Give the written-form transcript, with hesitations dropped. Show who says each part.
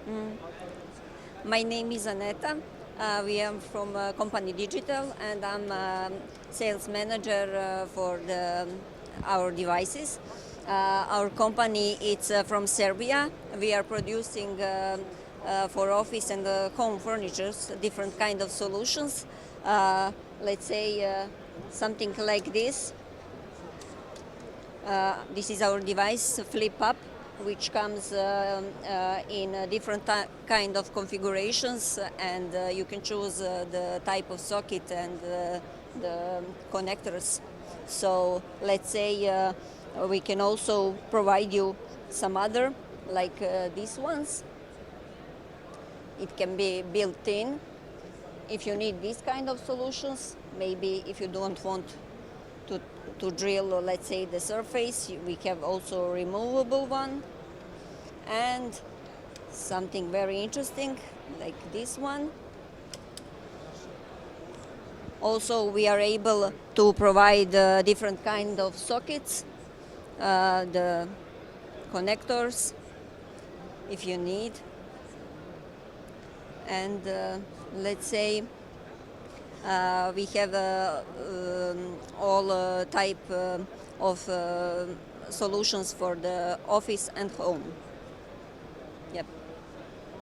Speaker 1: Mm. My name is Aneta. We are from company Digi-tel, and I'm sales manager for our devices. Our company is from Serbia. We are producing for office and home furnitures different kind of solutions. Let's say something like this. This is our device, Flip Up, which comes in different kind of configurations, and you can choose the type of socket and the connectors. So let's say we can also provide you some other, like these ones. It can be built in. If you need these kind of solutions, maybe if you don't want to, to drill, let's say, the surface, we have also a removable one, and something very interesting like this one. Also, we are able to provide different kind of sockets, the connectors if you need, and let's say we have all type of solutions for the office and home.